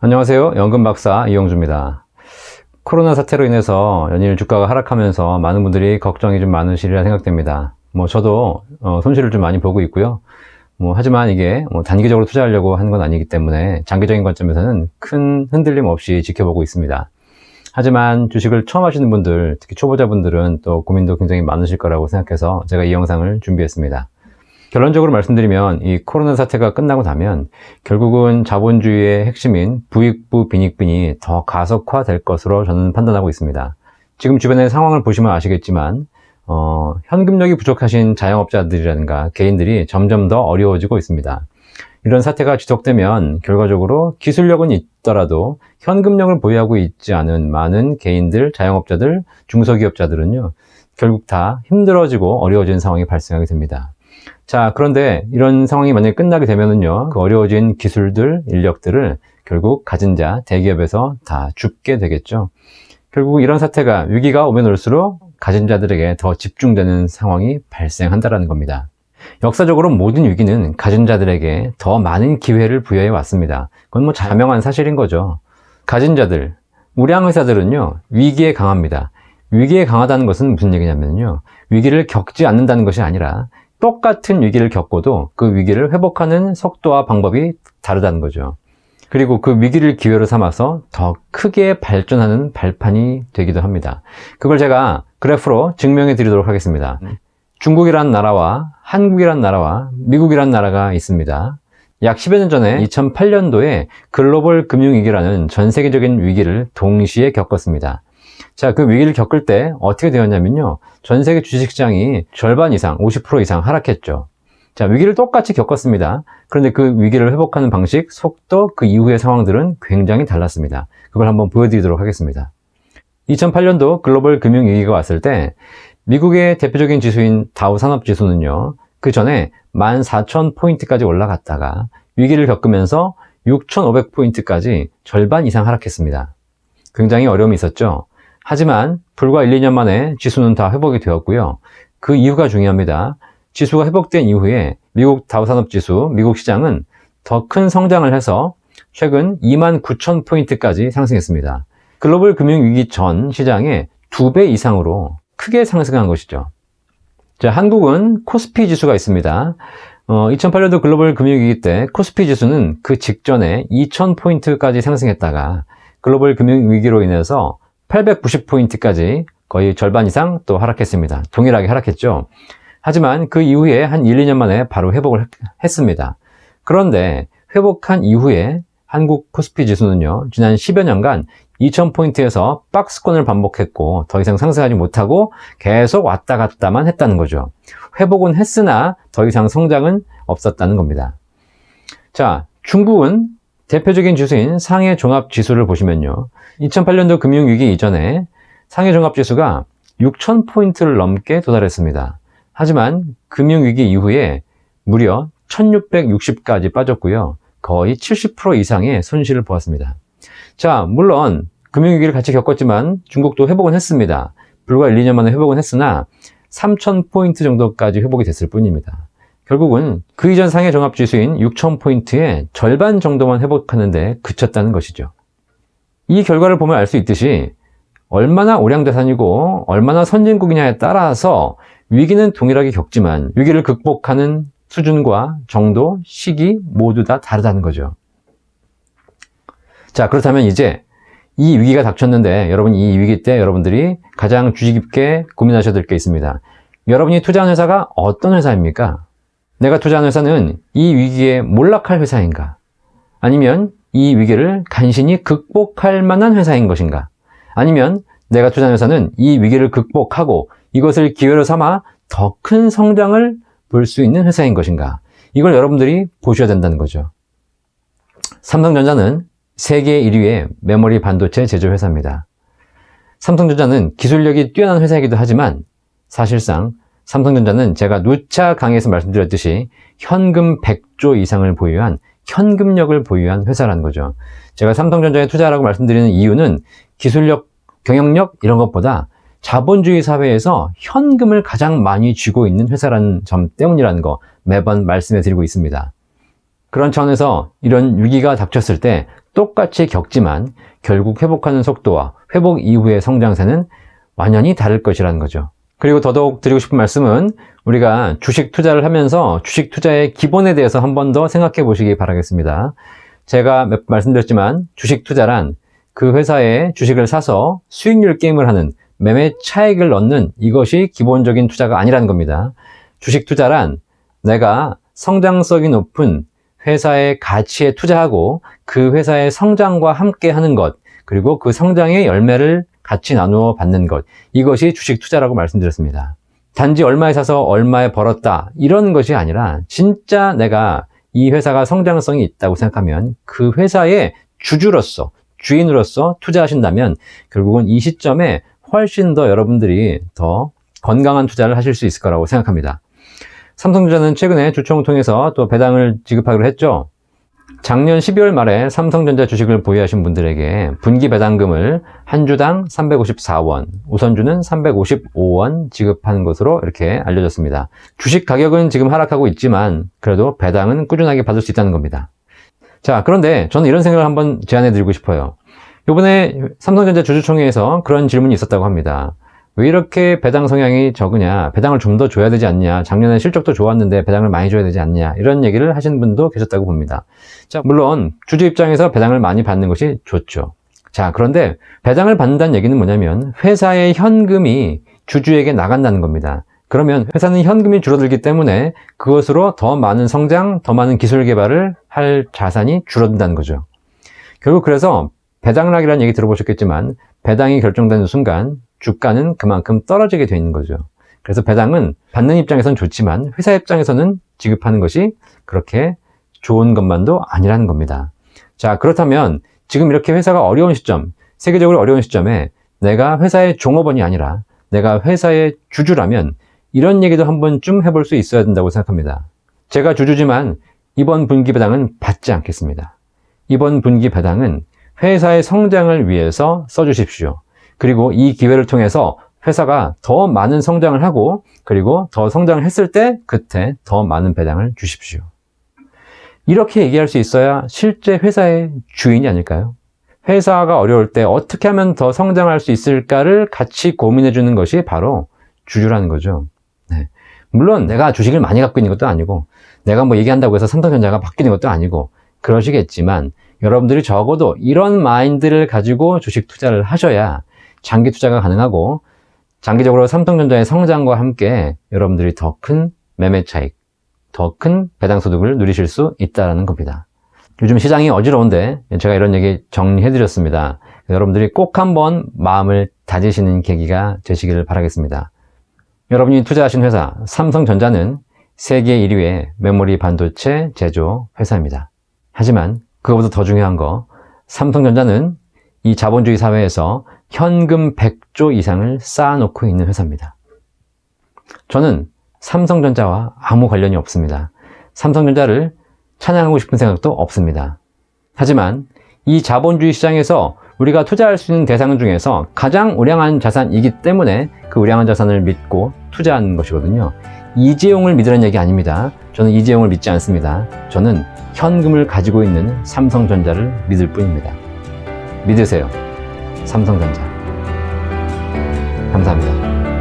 안녕하세요. 연금박사 이영주입니다. 코로나 사태로 인해서 연일 주가가 하락하면서 많은 분들이 걱정이 좀 많으시리라 생각됩니다. 저도 손실을 좀 많이 보고 있고요. 하지만 이게 단기적으로 투자하려고 하는 건 아니기 때문에 장기적인 관점에서는 큰 흔들림 없이 지켜보고 있습니다. 하지만 주식을 처음 하시는 분들, 특히 초보자분들은 또 고민도 굉장히 많으실 거라고 생각해서 제가 이 영상을 준비했습니다. 결론적으로 말씀드리면 이 코로나 사태가 끝나고 나면 결국은 자본주의의 핵심인 부익부 빈익빈이 더 가속화될 것으로 저는 판단하고 있습니다. 지금 주변의 상황을 보시면 아시겠지만 현금력이 부족하신 자영업자들이라든가 개인들이 점점 더 어려워지고 있습니다. 이런 사태가 지속되면 결과적으로 기술력은 있더라도 현금력을 보유하고 있지 않은 많은 개인들, 자영업자들, 중소기업자들은요 결국 다 힘들어지고 어려워지는 상황이 발생하게 됩니다. 자, 그런데 이런 상황이 만약에 끝나게 되면은요, 그 어려워진 기술들, 인력들을 결국 가진 자, 대기업에서 다 줍게 되겠죠. 결국 이런 사태가 위기가 오면 올수록 가진 자들에게 더 집중되는 상황이 발생한다는 겁니다. 역사적으로 모든 위기는 가진 자들에게 더 많은 기회를 부여해 왔습니다. 그건 자명한 사실인 거죠. 가진 자들, 우량 회사들은요, 위기에 강합니다. 위기에 강하다는 것은 무슨 얘기냐면요, 위기를 겪지 않는다는 것이 아니라 똑같은 위기를 겪고도 그 위기를 회복하는 속도와 방법이 다르다는 거죠. 그리고 그 위기를 기회로 삼아서 더 크게 발전하는 발판이 되기도 합니다. 그걸 제가 그래프로 증명해 드리도록 하겠습니다. 중국이란 나라와 한국이란 나라와 미국이란 나라가 있습니다. 약 10여 년 전에 2008년도에 글로벌 금융위기라는 전 세계적인 위기를 동시에 겪었습니다. 자, 그 위기를 겪을 때 어떻게 되었냐면요, 전 세계 주식시장이 절반 이상, 50% 이상 하락했죠. 자, 위기를 똑같이 겪었습니다. 그런데 그 위기를 회복하는 방식, 속도, 그 이후의 상황들은 굉장히 달랐습니다. 그걸 한번 보여드리도록 하겠습니다. 2008년도 글로벌 금융위기가 왔을 때 미국의 대표적인 지수인 다우 산업지수는요, 그 전에 14,000포인트까지 올라갔다가 위기를 겪으면서 6,500포인트까지 절반 이상 하락했습니다. 굉장히 어려움이 있었죠. 하지만 불과 1, 2년 만에 지수는 다 회복이 되었고요. 그 이유가 중요합니다. 지수가 회복된 이후에 미국 다우산업지수, 미국 시장은 더 큰 성장을 해서 최근 29,000포인트까지 상승했습니다. 글로벌 금융위기 전 시장의 2배 이상으로 크게 상승한 것이죠. 자, 한국은 코스피 지수가 있습니다. 2008년도 글로벌 금융위기 때 코스피 지수는 그 직전에 2,000포인트까지 상승했다가 글로벌 금융위기로 인해서 890포인트까지 거의 절반 이상 또 하락했습니다. 동일하게 하락했죠. 하지만 그 이후에 한 1, 2년 만에 바로 회복을 했습니다. 그런데 회복한 이후에 한국 코스피 지수는요, 지난 10여 년간 2000포인트에서 박스권을 반복했고 더 이상 상승하지 못하고 계속 왔다 갔다만 했다는 거죠. 회복은 했으나 더 이상 성장은 없었다는 겁니다. 자, 중국은 대표적인 지수인 상해 종합지수를 보시면요, 2008년도 금융위기 이전에 상해 종합지수가 6,000포인트를 넘게 도달했습니다. 하지만 금융위기 이후에 무려 1,660까지 빠졌고요. 거의 70% 이상의 손실을 보았습니다. 자, 물론 금융위기를 같이 겪었지만 중국도 회복은 했습니다. 불과 1, 2년 만에 회복은 했으나 3,000포인트 정도까지 회복이 됐을 뿐입니다. 결국은 그 이전 상해 종합지수인 6,000포인트의 절반 정도만 회복하는데 그쳤다는 것이죠. 이 결과를 보면 알 수 있듯이 얼마나 우량자산이고 얼마나 선진국이냐에 따라서 위기는 동일하게 겪지만 위기를 극복하는 수준과 정도, 시기 모두 다 다르다는 거죠. 자, 그렇다면 이제 이 위기가 닥쳤는데 여러분, 이 위기 때 여러분들이 가장 주의 깊게 고민하셔야 될 게 있습니다. 여러분이 투자한 회사가 어떤 회사입니까? 내가 투자한 회사는 이 위기에 몰락할 회사인가? 아니면 이 위기를 간신히 극복할 만한 회사인 것인가? 아니면 내가 투자한 회사는 이 위기를 극복하고 이것을 기회로 삼아 더 큰 성장을 볼 수 있는 회사인 것인가? 이걸 여러분들이 보셔야 된다는 거죠. 삼성전자는 세계 1위의 메모리 반도체 제조 회사입니다. 삼성전자는 기술력이 뛰어난 회사이기도 하지만 사실상 삼성전자는 제가 누차 강의에서 말씀드렸듯이 현금 100조 이상을 보유한 현금력을 보유한 회사라는 거죠. 제가 삼성전자에 투자라고 말씀드리는 이유는 기술력, 경영력 이런 것보다 자본주의 사회에서 현금을 가장 많이 쥐고 있는 회사라는 점 때문이라는 거 매번 말씀해 드리고 있습니다. 그런 차원에서 이런 위기가 닥쳤을 때 똑같이 겪지만 결국 회복하는 속도와 회복 이후의 성장세는 완전히 다를 것이라는 거죠. 그리고 더더욱 드리고 싶은 말씀은 우리가 주식 투자를 하면서 주식 투자의 기본에 대해서 한 번 더 생각해 보시기 바라겠습니다. 제가 몇 번 말씀드렸지만 주식 투자란 그 회사의 주식을 사서 수익률 게임을 하는 매매 차익을 얻는 이것이 기본적인 투자가 아니라는 겁니다. 주식 투자란 내가 성장성이 높은 회사의 가치에 투자하고 그 회사의 성장과 함께 하는 것, 그리고 그 성장의 열매를 같이 나누어 받는 것, 이것이 주식 투자라고 말씀드렸습니다. 단지 얼마에 사서 얼마에 벌었다 이런 것이 아니라 진짜 내가 이 회사가 성장성이 있다고 생각하면 그 회사의 주주로서, 주인으로서 투자하신다면 결국은 이 시점에 훨씬 더 여러분들이 더 건강한 투자를 하실 수 있을 거라고 생각합니다. 삼성전자는 최근에 주총을 통해서 또 배당을 지급하기로 했죠. 작년 12월 말에 삼성전자 주식을 보유하신 분들에게 분기 배당금을 한 주당 354원, 우선주는 355원 지급하는 것으로 이렇게 알려졌습니다. 주식 가격은 지금 하락하고 있지만 그래도 배당은 꾸준하게 받을 수 있다는 겁니다. 자, 그런데 저는 이런 생각을 한번 제안해 드리고 싶어요. 이번에 삼성전자 주주총회에서 그런 질문이 있었다고 합니다. 왜 이렇게 배당 성향이 적으냐, 배당을 좀 더 줘야 되지 않냐, 작년에 실적도 좋았는데 배당을 많이 줘야 되지 않냐, 이런 얘기를 하시는 분도 계셨다고 봅니다. 자, 물론 주주 입장에서 배당을 많이 받는 것이 좋죠. 자, 그런데 배당을 받는다는 얘기는 뭐냐면 회사의 현금이 주주에게 나간다는 겁니다. 그러면 회사는 현금이 줄어들기 때문에 그것으로 더 많은 성장, 더 많은 기술 개발을 할 자산이 줄어든다는 거죠. 결국 그래서 배당락이라는 얘기 들어보셨겠지만 배당이 결정되는 순간 주가는 그만큼 떨어지게 되는 거죠. 그래서 배당은 받는 입장에서는 좋지만 회사 입장에서는 지급하는 것이 그렇게 좋은 것만도 아니라는 겁니다. 자, 그렇다면 지금 이렇게 회사가 어려운 시점, 세계적으로 어려운 시점에 내가 회사의 종업원이 아니라 내가 회사의 주주라면 이런 얘기도 한 번쯤 해볼 수 있어야 된다고 생각합니다. 제가 주주지만 이번 분기 배당은 받지 않겠습니다. 이번 분기 배당은 회사의 성장을 위해서 써주십시오. 그리고 이 기회를 통해서 회사가 더 많은 성장을 하고 그리고 더 성장을 했을 때 그때 더 많은 배당을 주십시오. 이렇게 얘기할 수 있어야 실제 회사의 주인이 아닐까요? 회사가 어려울 때 어떻게 하면 더 성장할 수 있을까를 같이 고민해 주는 것이 바로 주주라는 거죠. 네. 물론 내가 주식을 많이 갖고 있는 것도 아니고 내가 뭐 얘기한다고 해서 삼성전자가 바뀌는 것도 아니고 그러시겠지만 여러분들이 적어도 이런 마인드를 가지고 주식 투자를 하셔야 장기 투자가 가능하고 장기적으로 삼성전자의 성장과 함께 여러분들이 더 큰 매매 차익, 더 큰 배당 소득을 누리실 수 있다는 겁니다. 요즘 시장이 어지러운데 제가 이런 얘기 정리해 드렸습니다. 여러분들이 꼭 한번 마음을 다지시는 계기가 되시기를 바라겠습니다. 여러분이 투자하신 회사 삼성전자는 세계 1위의 메모리 반도체 제조 회사입니다. 하지만 그것보다 더 중요한 거, 삼성전자는 이 자본주의 사회에서 현금 100조 이상을 쌓아놓고 있는 회사입니다. 저는 삼성전자와 아무 관련이 없습니다. 삼성전자를 찬양하고 싶은 생각도 없습니다. 하지만 이 자본주의 시장에서 우리가 투자할 수 있는 대상 중에서 가장 우량한 자산이기 때문에 그 우량한 자산을 믿고 투자하는 것이거든요. 이재용을 믿으라는 얘기 아닙니다. 저는 이재용을 믿지 않습니다. 저는 현금을 가지고 있는 삼성전자를 믿을 뿐입니다. 믿으세요. 삼성전자. 감사합니다.